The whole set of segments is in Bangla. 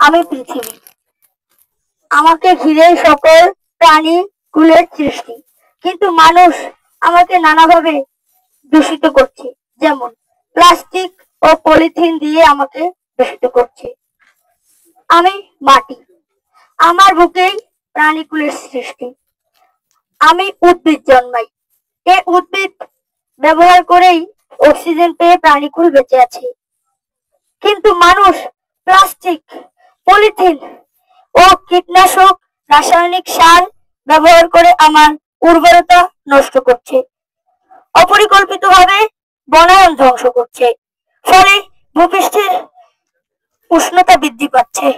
আমি পৃথিবী, আমাকে ঘিরে সকল প্রাণী কুলের সৃষ্টি, কিন্তু মানুষ আমাকে নানাভাবে দূষিত করছে, যেমন প্লাস্টিক ও পলিথিন দিয়ে আমাকে দূষিত করছে। আমি মাটি, আমার বুকেই প্রাণীকুলের সৃষ্টি। আমি উদ্ভিদ জন্মাই, এই উদ্ভিদ ব্যবহার করেই অক্সিজেন পেয়ে প্রাণীকুল বেঁচে আছে। কিন্তু মানুষ প্লাস্টিক, পলিথিন ও কীটনাশক, রাসায়নিক সার ব্যবহার করে আমার উর্বরতা নষ্ট করছে, অপরিকল্পিতভাবে বনায়ন ধ্বংস করছে। ফলে ভূপৃষ্ঠের উষ্ণতা বৃদ্ধি পাচ্ছে।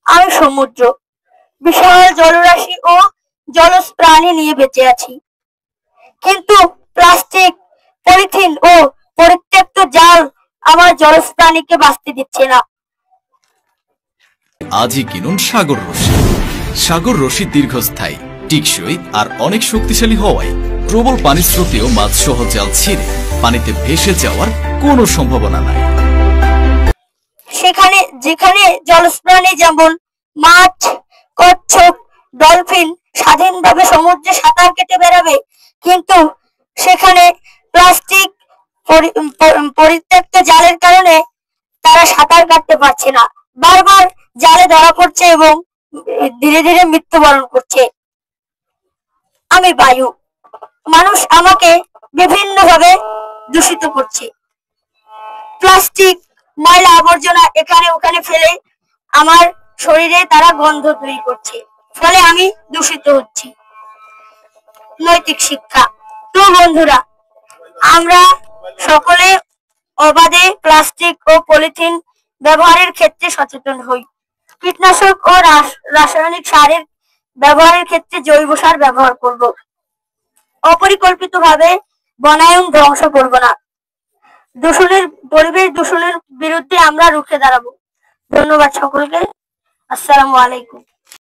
আমি সমুদ্র, বিশাল জলরাশি ও জলজ প্রাণী নিয়ে বেঁচে আছি, কিন্তু প্লাস্টিক, পলিথিন ও পরিত্যক্ত জাল আমার জলজ প্রাণীকে বাঁচতে দিচ্ছে না। আজই কিনুন সাগর রশি। সাগর রশি দীর্ঘস্থায়ী, টিকসই আর অনেক শক্তিশালী হওয়ায় প্রবল পানির স্রোতেও মাছ সহ জাল ছিঁড়ে পানিতে ভেসে যাওয়ার কোনো সম্ভাবনা নাই। যেখানে জলজ প্রাণী যেমন মাছ, কচ্ছপ, ডলফিন স্বাধীনভাবে সমুদ্রে সাঁতার কেটে বেড়াবে, কিন্তু সেখানে প্লাস্টিক, পরিত্যক্ত জালের কারণে তারা সাঁতার কাটতে পারছে না, বারবার জালে ধরা পড়ছে এবং ধীরে ধীরে মৃত্যুবরণ করছে। আমি বায়ু, মানুষ আমাকে বিভিন্নভাবে দূষিত করছে। প্লাস্টিক, ময়লা আবর্জনা এখানে ওখানে ফেলে আমার শরীরে তারা গন্ধ তৈরি করছে, ফলে আমি দূষিত হচ্ছি। নৈতিক শিক্ষা, তো বন্ধুরা, আমরা সকলে অবাধে প্লাস্টিক ও পলিথিন ব্যবহারের ক্ষেত্রে সচেতন হই। কীটনাশক ও রাসায়নিক সারের ব্যবহারের ক্ষেত্রে জৈব সার ব্যবহার করব। অপরিকল্পিতভাবে বনায়ন ধ্বংস করব না। পরিবেশ দূষণের বিরুদ্ধে আমরা রুখে দাঁড়াবো। ধন্যবাদ সকলকে। আসসালামু আলাইকুম।